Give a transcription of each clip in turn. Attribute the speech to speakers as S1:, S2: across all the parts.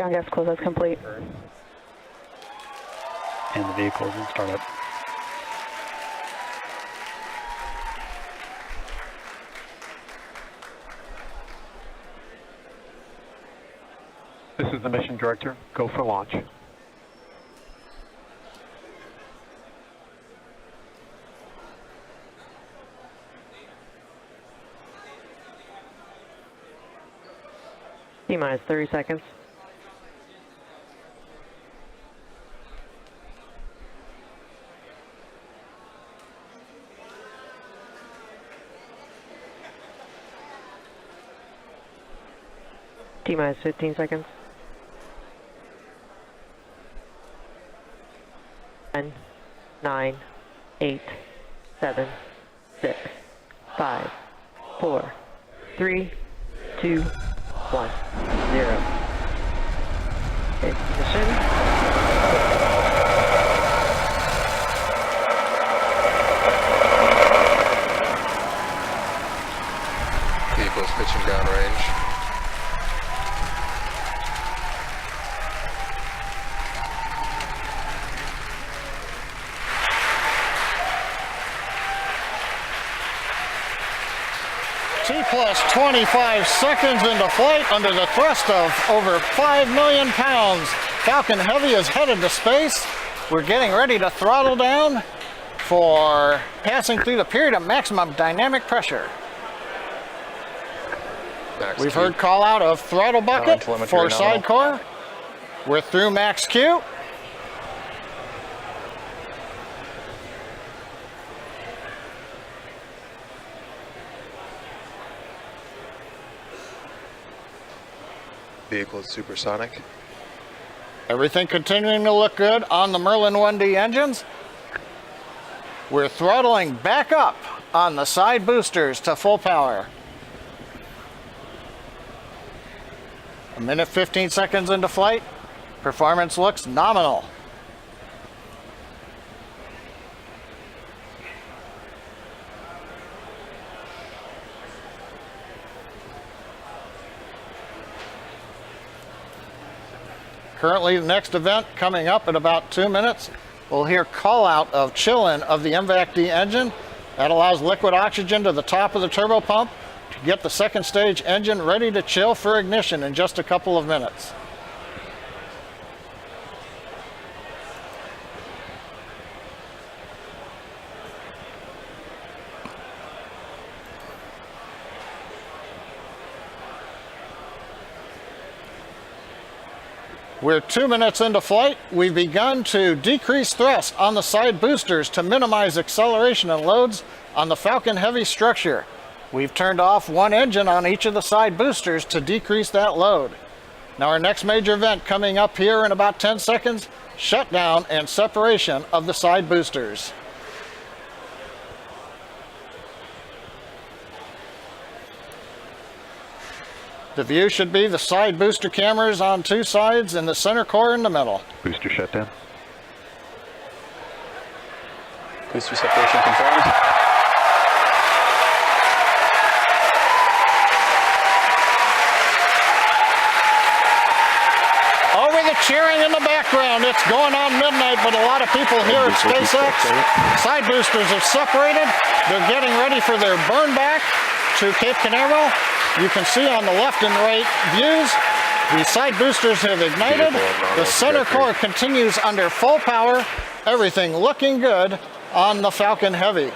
S1: Ground gas close, that's complete.
S2: And the vehicle is in startup. This is the mission director. Go for launch.
S1: T-minus 30 seconds. T-minus 15 seconds. 10, 9, 8, 7, 6, 5, 4, 3, 2, 1, 0. Ignition.
S3: Vehicle's pitching downrange.
S4: T plus 25 seconds into flight under the thrust of over 5 million pounds. Falcon Heavy is headed to space. We're getting ready to throttle down for passing through the period of maximum dynamic pressure. We've heard call out of throttle bucket for side core. We're through max Q.
S3: Vehicle is supersonic.
S4: Everything continuing to look good on the Merlin 1D engines. We're throttling back up on the side boosters to full power. A minute 15 seconds into flight. Performance looks nominal. Currently, the next event coming up in about 2 minutes. We'll hear call out of chill-in of the MVAC-D engine. That allows liquid oxygen to the top of the turbo pump to get the second stage engine ready to chill for ignition in just a couple of minutes. We're 2 minutes into flight. We've begun to decrease thrust on the side boosters to minimize acceleration and loads on the Falcon Heavy structure. We've turned off one engine on each of the side boosters to decrease that load. Now our next major event coming up here in about 10 seconds, shutdown and separation of the side boosters. The view should be the side booster cameras on two sides and the center core in the middle.
S2: Booster shutdown.
S5: Booster separation confirmed.
S4: Over the cheering in the background, it's going on midnight, but a lot of people here at SpaceX. Side boosters have separated. They're getting ready for their burn back to Cape Canaveral. You can see on the left and right views, the side boosters have ignited. The center core continues under full power. Everything looking good on the Falcon Heavy.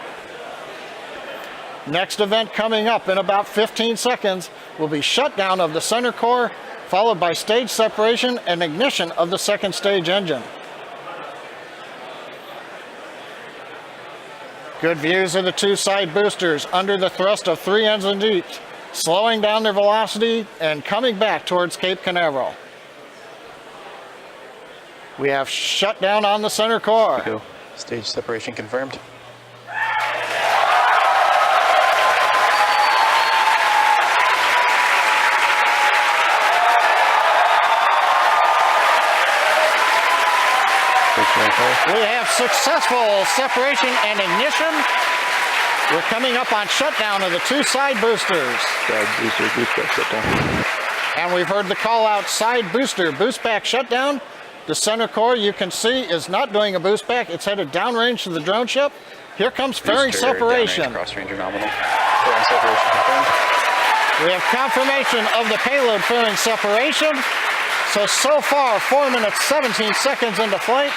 S4: Next event coming up in about 15 seconds will be shutdown of the center core, followed by stage separation and ignition of the second stage engine. Good views of the two side boosters under the thrust of 3 engines each, slowing down their velocity and coming back towards Cape Canaveral. We have shutdown on the center core.
S5: Go. Stage separation confirmed.
S4: We have successful separation and ignition. We're coming up on shutdown of the two side boosters.
S5: Side booster shutdown.
S4: And we've heard the call out side booster, boost back shutdown. The center core, you can see, is not doing a boost back. It's headed downrange to the drone ship. Here comes fairing separation.
S5: Cross-ranger nominal. Fairing separation confirmed.
S4: We have confirmation of the payload fairing separation. So far, 4 minutes, 17 seconds into flight.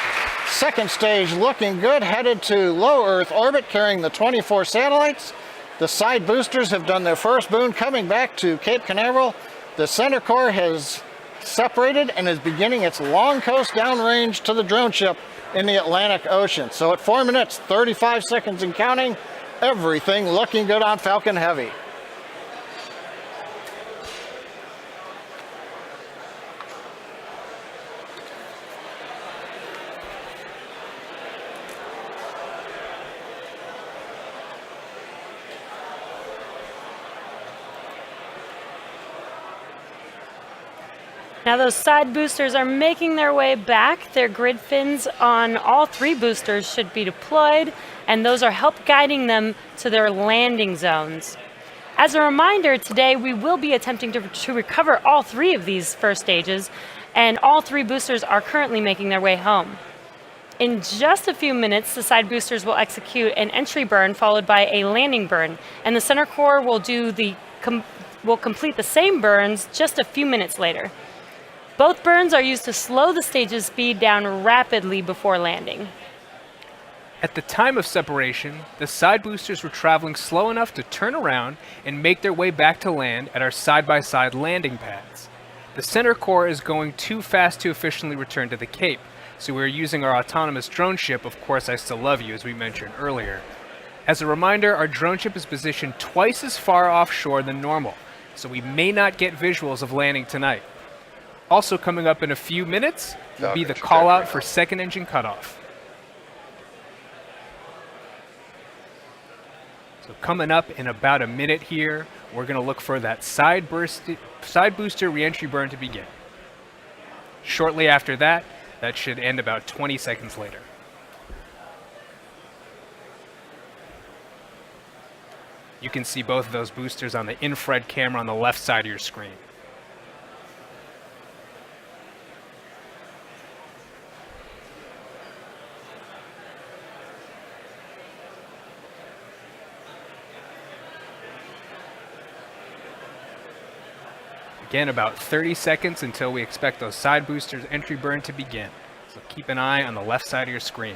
S4: Second stage looking good, headed to low Earth orbit, carrying the 24 satellites. The side boosters have done their first boon, coming back to Cape Canaveral. The center core has separated and is beginning its long coast downrange to the drone ship in the Atlantic Ocean. So at 4 minutes, 35 seconds and counting, everything looking good on Falcon Heavy.
S6: Now those side boosters are making their way back. Their grid fins on all 3 boosters should be deployed, and those are help guiding them to their landing zones. As a reminder, today we will be attempting to recover all 3 of these first stages, and all 3 boosters are currently making their way home. In just a few minutes, the side boosters will execute an entry burn followed by a landing burn, and the center core will complete the same burns just a few minutes later. Both burns are used to slow the stage's speed down rapidly before landing.
S7: At the time of separation, the side boosters were traveling slow enough to turn around and make their way back to land at our side-by-side landing pads. The center core is going too fast to efficiently return to the Cape, so we're using our autonomous drone ship, Of Course I Still Love You, as we mentioned earlier. As a reminder, our drone ship is positioned twice as far offshore than normal, so we may not get visuals of landing tonight. Also coming up in a few minutes will be the call out for second engine cutoff. So coming up in about a minute here, we're going to look for that side booster reentry burn to begin. Shortly after that, that should end about 20 seconds later. You can see both of those boosters on the infrared camera on the left side of your screen. Again, about 30 seconds until we expect those side boosters entry burn to begin. So keep an eye on the left side of your screen.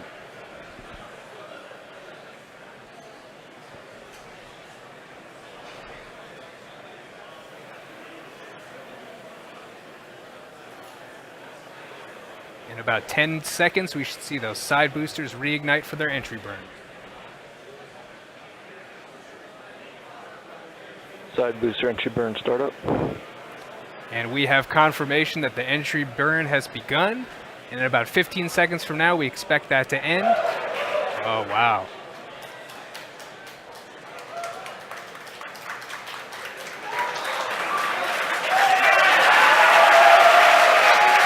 S7: In about 10 seconds, we should see those side boosters reignite for their entry burn.
S2: Side booster entry burn startup.
S7: And we have confirmation that the entry burn has begun. And in about 15 seconds from now, we expect that to end. Oh, wow.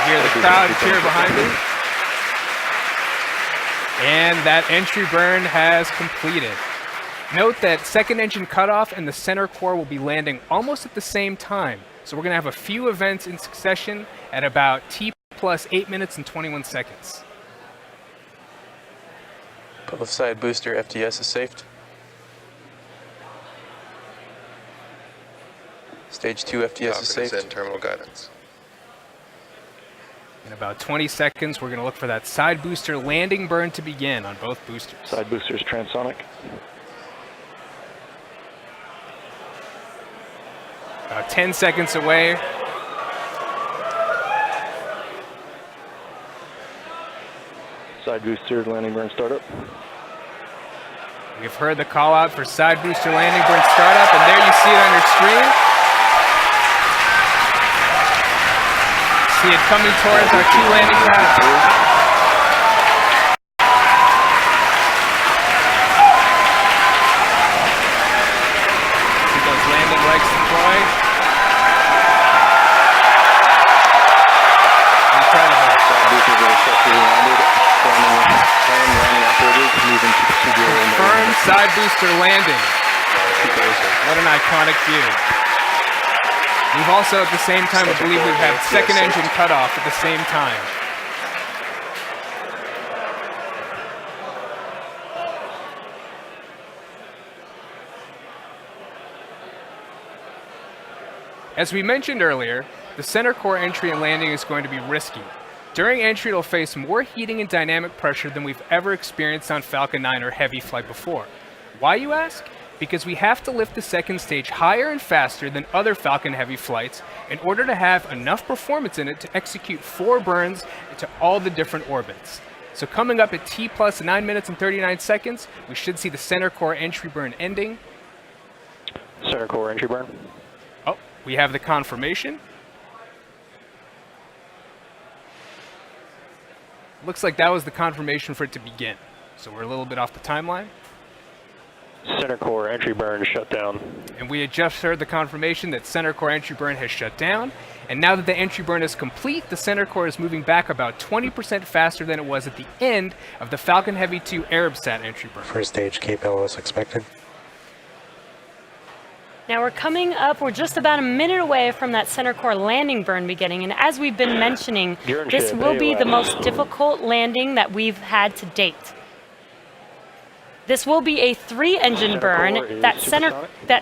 S7: Hear the crowd cheer behind me. And that entry burn has completed. Note that second engine cutoff and the center core will be landing almost at the same time. So we're going to have a few events in succession at about T plus 8 minutes and 21 seconds.
S5: Both side booster FTS is safed. Stage 2 FTS is safe.
S3: in terminal guidance.
S7: In about 20 seconds, we're going to look for that side booster landing burn to begin on both boosters.
S2: Side boosters transonic.
S7: About 10 seconds away.
S2: Side booster landing burn startup.
S7: We've heard the call out for side booster landing burn startup, and there you see it on your screen. See it coming towards our 2 landing pads. Side booster landing. What an iconic view. We've also, at the same time, I believe we've had second engine cut off at the same time. As we mentioned earlier, the center core entry and landing is going to be risky. During entry, it'll face more heating and dynamic pressure than we've ever experienced on Falcon 9 or Heavy flight before. Why, you ask? Because we have to lift the second stage higher and faster than other Falcon Heavy flights in order to have enough performance in it to execute 4 burns into all the different orbits. So coming up at T plus 9 minutes and 39 seconds, we should see the center core entry burn ending.
S2: Center core entry burn.
S7: Oh, we have the confirmation. Looks like that was the confirmation for it to begin. So we're a little bit off the timeline.
S2: Center core entry burn shut down.
S7: And we had just heard the confirmation that center core entry burn has shut down. And now that the entry burn is complete, the center core is moving back about 20% faster than it was at the end of the Falcon Heavy 2 ArabSat entry burn.
S8: First stage KPL is expected.
S6: Now we're coming up, we're just about a minute away from that center core landing burn beginning, and as we've been mentioning, this will be the most difficult landing that we've had to date. This will be a 3-engine burn. That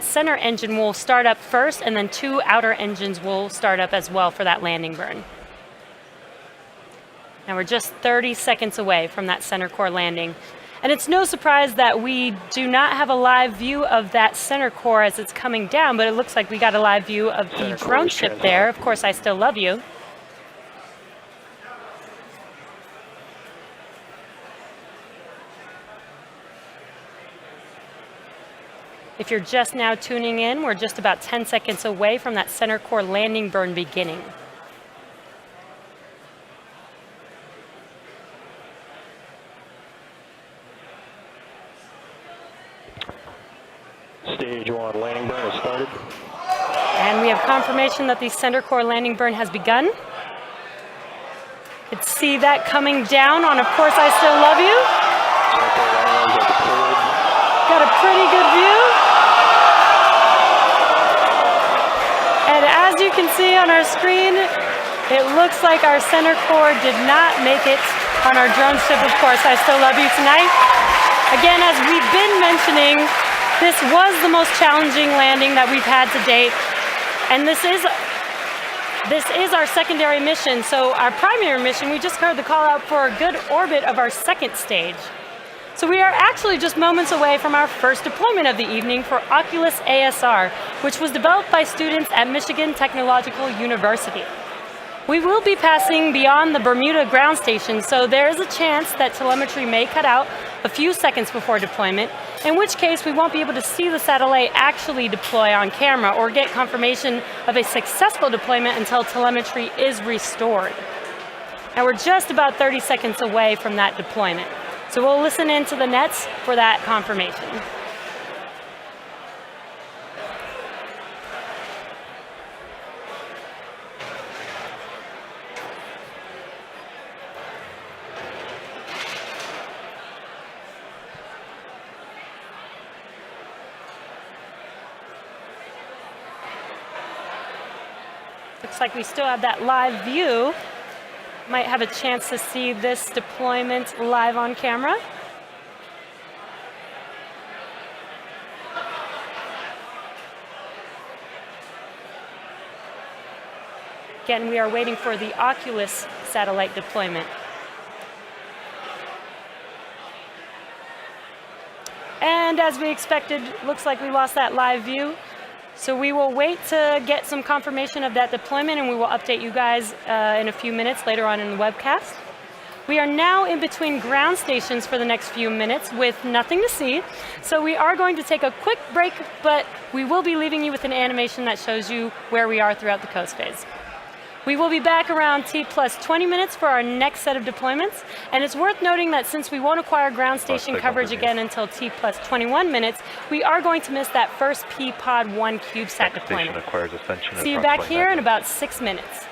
S6: center engine will start up first, and then 2 outer engines will start up as well for that landing burn. Now we're just 30 seconds away from that center core landing. And it's no surprise that we do not have a live view of that center core as it's coming down, but it looks like we got a live view of the drone ship there. Of course, I still love you. If you're just now tuning in, we're just about 10 seconds away from that center core landing burn beginning.
S2: Stage 1 landing burn has started.
S6: And we have confirmation that the center core landing burn has begun. Could see that coming down on Of Course I Still Love You. Got a pretty good view. And as you can see on our screen, it looks like our center core did not make it on our drone ship, Of Course I Still Love You tonight. Again, as we've been mentioning, this was the most challenging landing that we've had to date. And this is our secondary mission. So our primary mission, we just heard the call out for a good orbit of our second stage. So we are actually just moments away from our first deployment of the evening for Oculus-ASR, which was developed by students at Michigan Technological University. We will be passing beyond the Bermuda ground station, so there is a chance that telemetry may cut out a few seconds before deployment, in which case we won't be able to see the satellite actually deploy on camera or get confirmation of a successful deployment until telemetry is restored. Now we're just about 30 seconds away from that deployment, so we'll listen into the nets for that confirmation. Looks like we still have that live view. Might have a chance to see this deployment live on camera. Again, we are waiting for the Oculus satellite deployment. And as we expected, looks like we lost that live view. So we will wait to get some confirmation of that deployment, and we will update you guys in a few minutes later on in the webcast. We are now in between ground stations for the next few minutes with nothing to see. So we are going to take a quick break, but we will be leaving you with an animation that shows you where we are throughout the coast phase. We will be back around T plus 20 minutes for our next set of deployments. And it's worth noting that since we won't acquire ground station coverage again until T plus 21 minutes, we are going to miss that first P-Pod 1 CubeSat deployment. See you back here in about 6 minutes.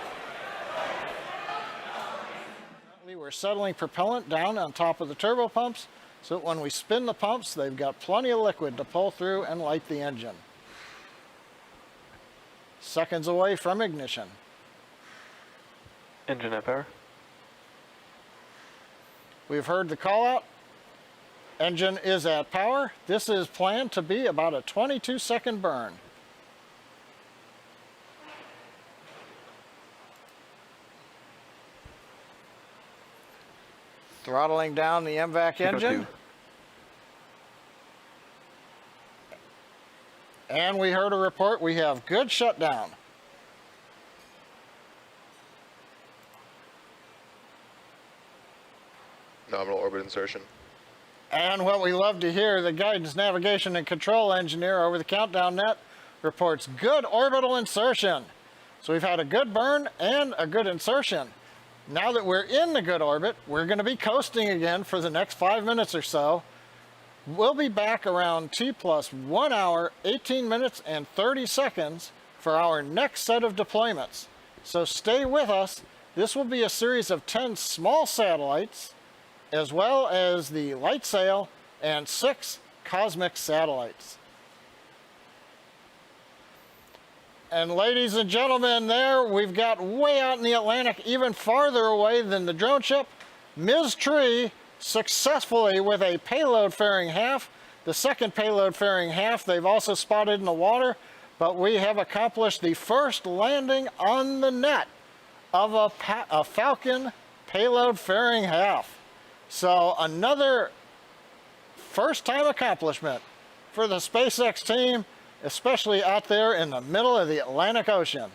S4: We're settling propellant down on top of the turbo pumps, so that when we spin the pumps, they've got plenty of liquid to pull through and light the engine. seconds away from ignition.
S2: Engine at power.
S4: We've heard the call out. Engine is at power. This is planned to be about a 22-second burn. Throttling down the MVAC engine. And we heard a report we have good shutdown.
S3: Nominal orbit insertion.
S4: And what we love to hear, the guidance, navigation, and control engineer over the countdown net reports good orbital insertion. So we've had a good burn and a good insertion. Now that we're in the good orbit, we're going to be coasting again for the next 5 minutes or so. We'll be back around T plus 1 hour, 18 minutes, and 30 seconds for our next set of deployments. So stay with us. This will be a series of 10 small satellites, as well as the LightSail and 6 cosmic satellites. And ladies and gentlemen, there we've got way out in the Atlantic, even farther away than the drone ship, Ms. Tree successfully with a payload fairing half. The second payload fairing half they've also spotted in the water, but we have accomplished the first landing on the net of a Falcon payload fairing half. So another first time accomplishment for the SpaceX team, especially out there in the middle of the Atlantic Ocean.